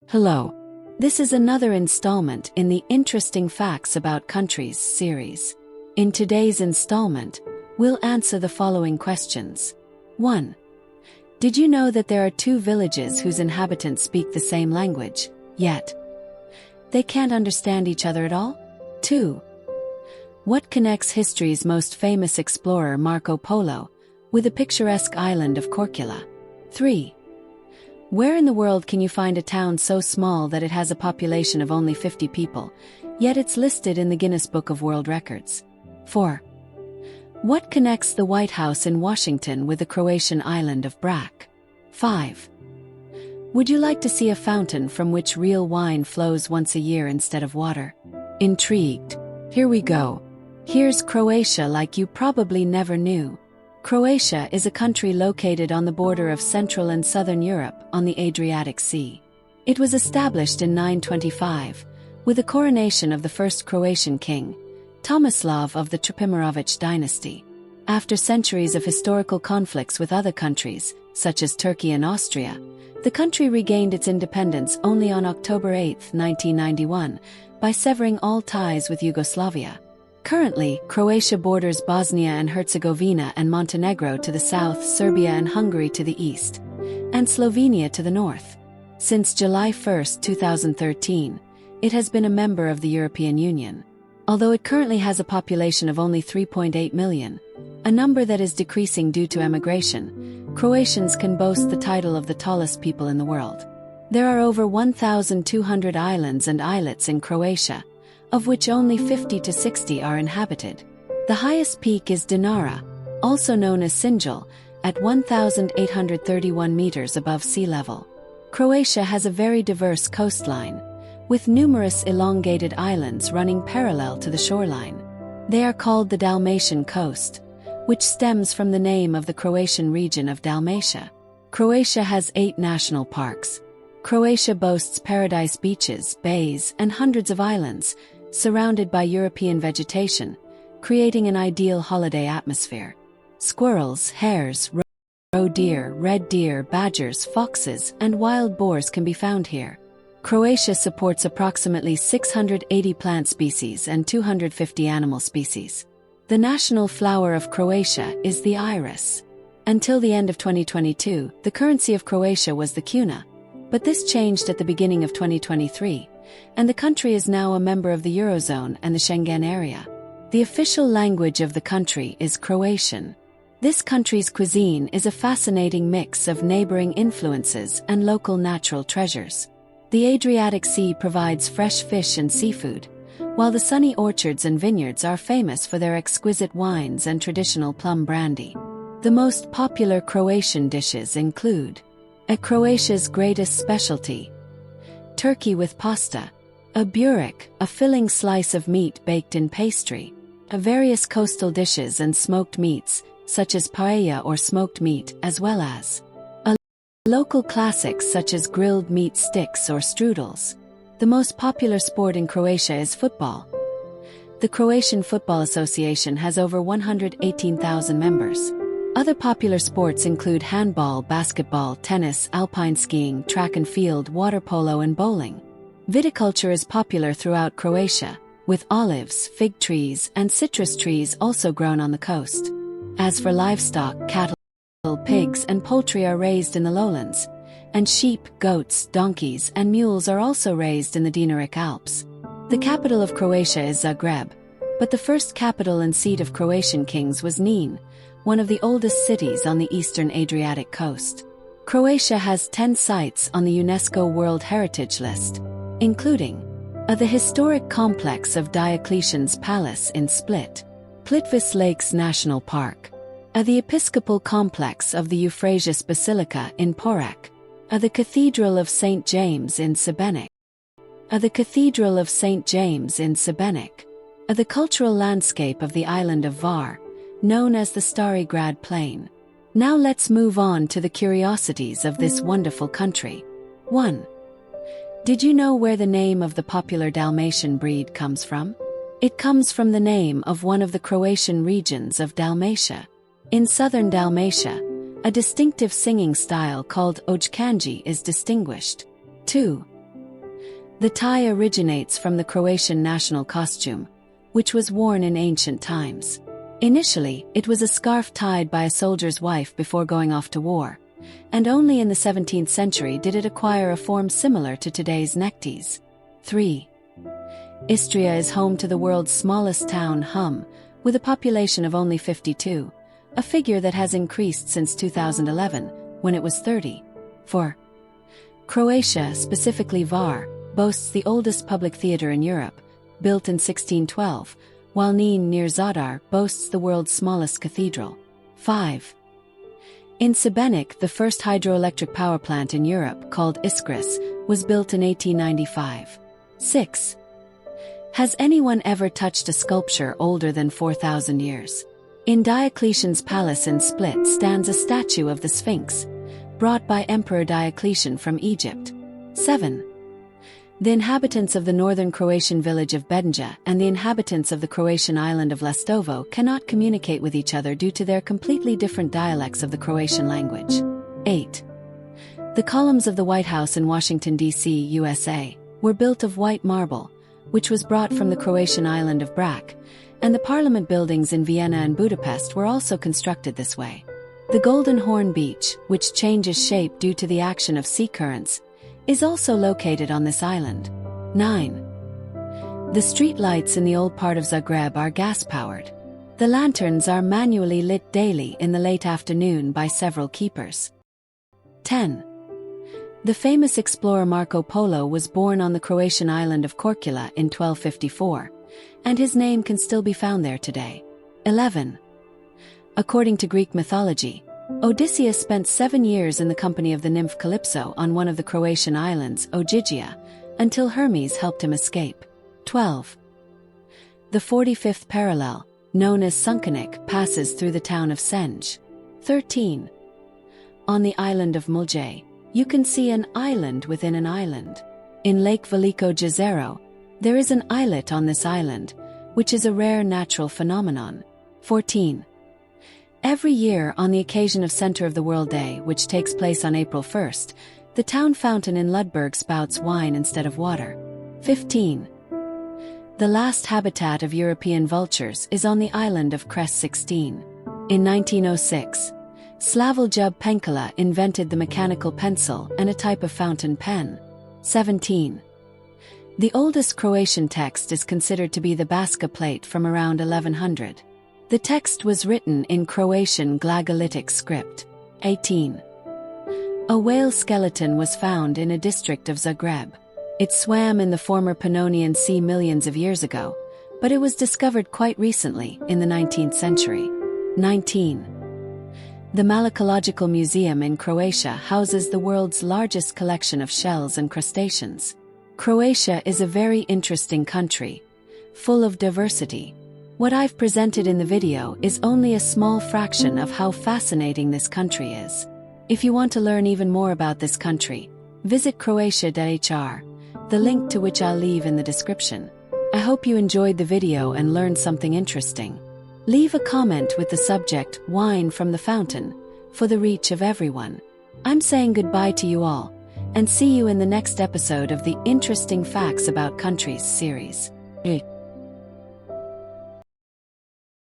Hello. This is another installment in the Interesting Facts About Countries series. In today's installment, we'll answer the following questions. 1. Did you know that there are two villages whose inhabitants speak the same language, yet they can't understand each other at all? 2. What connects history's most famous explorer Marco Polo with the picturesque island of Korčula? 3. Where in the world can you find a town so small that it has a population of only 50 people, yet it's listed in the Guinness Book of World Records? 4. What connects the White House in Washington with the Croatian island of Brač? 5. Would you like to see a fountain from which real wine flows once a year instead of water? Intrigued? Here we go. Here's Croatia like you probably never knew. Croatia is a country located on the border of Central and Southern Europe on the Adriatic Sea. It was established in 925, with the coronation of the first Croatian king, Tomislav of the Trpimirović dynasty. After centuries of historical conflicts with other countries, such as Turkey and Austria, the country regained its independence only on October 8, 1991, by severing all ties with Yugoslavia. Currently, Croatia borders Bosnia and Herzegovina and Montenegro to the south, Serbia and Hungary to the east, and Slovenia to the north. Since July 1, 2013, it has been a member of the European Union. Although it currently has a population of only 3.8 million, a number that is decreasing due to emigration, Croatians can boast the title of the tallest people in the world. There are over 1,200 islands and islets in Croatia, of which only 50 to 60 are inhabited. The highest peak is Dinara, also known as Sinjal, at 1,831 meters above sea level. Croatia has a very diverse coastline, with numerous elongated islands running parallel to the shoreline. They are called the Dalmatian coast, which stems from the name of the Croatian region of Dalmatia. Croatia has 8 national parks. Croatia boasts paradise beaches, bays, and hundreds of islands, surrounded by European vegetation, creating an ideal holiday atmosphere. Squirrels, hares, roe deer, red deer, badgers, foxes, and wild boars can be found here. Croatia supports approximately 680 plant species and 250 animal species. The national flower of Croatia is the iris. Until the end of 2022, the currency of Croatia was the kuna, but this changed at the beginning of 2023, and the country is now a member of the Eurozone and the Schengen area. The official language of the country is Croatian. This country's cuisine is a fascinating mix of neighboring influences and local natural treasures. The Adriatic Sea provides fresh fish and seafood, while the sunny orchards and vineyards are famous for their exquisite wines and traditional plum brandy. The most popular Croatian dishes include Croatia's greatest specialty: turkey with pasta, a burek, a filling slice of meat baked in pastry, various coastal dishes and smoked meats, such as paella or smoked meat, as well as local classics such as grilled meat sticks or strudels. The most popular sport in Croatia is football. The Croatian Football Association has over 118,000 members. Other popular sports include handball, basketball, tennis, alpine skiing, track and field, water polo, and bowling. Viticulture is popular throughout Croatia, with olives, fig trees, and citrus trees also grown on the coast. As for livestock, cattle, pigs, and poultry are raised in the lowlands, and sheep, goats, donkeys, and mules are also raised in the Dinaric Alps. The capital of Croatia is Zagreb, but the first capital and seat of Croatian kings was Nin, one of the oldest cities on the eastern Adriatic coast. Croatia has 10 sites on the UNESCO World Heritage List, including the historic complex of Diocletian's Palace in Split, Plitvice Lakes National Park, the Episcopal Complex of the Euphrasia Basilica in Porac, the Cathedral of St. James in Sebenik, the Cathedral of St. James in Sebenik, the cultural landscape of the island of Var, known as the Stari Grad Plain. Now let's move on to the curiosities of this wonderful country. 1. Did you know where the name of the popular Dalmatian breed comes from? It comes from the name of one of the Croatian regions of Dalmatia. In southern Dalmatia, a distinctive singing style called ojkanji is distinguished. 2. The tie originates from the Croatian national costume, which was worn in ancient times. Initially, it was a scarf tied by a soldier's wife before going off to war, and only in the 17th century did it acquire a form similar to today's neckties. 3. Istria is home to the world's smallest town, Hum, with a population of only 52, a figure that has increased since 2011, when it was 30. 4. Croatia, specifically Var, boasts the oldest public theater in Europe, built in 1612, while Nin near Zadar boasts the world's smallest cathedral. 5. In Šibenik, the first hydroelectric power plant in Europe, called Iskris, was built in 1895. 6. Has anyone ever touched a sculpture older than 4,000 years? In Diocletian's palace in Split stands a statue of the Sphinx, brought by Emperor Diocletian from Egypt. 7. The inhabitants of the northern Croatian village of Bednja and the inhabitants of the Croatian island of Lastovo cannot communicate with each other due to their completely different dialects of the Croatian language. 8. The columns of the White House in Washington, D.C., USA, were built of white marble, which was brought from the Croatian island of Brač, and the parliament buildings in Vienna and Budapest were also constructed this way. The Golden Horn Beach, which changes shape due to the action of sea currents, is also located on this island. 9. The street lights in the old part of Zagreb are gas-powered. The lanterns are manually lit daily in the late afternoon by several keepers. 10. The famous explorer Marco Polo was born on the Croatian island of Korčula in 1254, and his name can still be found there today. 11. According to Greek mythology, Odysseus spent 7 years in the company of the nymph Calypso on one of the Croatian islands, Ogygia, until Hermes helped him escape. 12. The 45th parallel, known as Sunkenik, passes through the town of Senj. 13. On the island of Mulje, you can see an island within an island. In Lake Veliko Jezero, there is an islet on this island, which is a rare natural phenomenon. 14. Every year on the occasion of Center of the World Day, which takes place on April 1st, the town fountain in Ludberg spouts wine instead of water. 15. The last habitat of European vultures is on the island of Kres 16. In 1906, Slavoljub Penkola invented the mechanical pencil and a type of fountain pen. 17. The oldest Croatian text is considered to be the Baška plate from around 1100. The text was written in Croatian glagolitic script. 18. A whale skeleton was found in a district of Zagreb. It swam in the former Pannonian Sea millions of years ago, but it was discovered quite recently, in the 19th century. 19. The Malacological Museum in Croatia houses the world's largest collection of shells and crustaceans. Croatia is a very interesting country, full of diversity. What I've presented in the video is only a small fraction of how fascinating this country is. If you want to learn even more about this country, visit croatia.hr, the link to which I'll leave in the description. I hope you enjoyed the video and learned something interesting. Leave a comment with the subject, Wine from the Fountain, for the reach of everyone. I'm saying goodbye to you all, and see you in the next episode of the Interesting Facts About Countries series.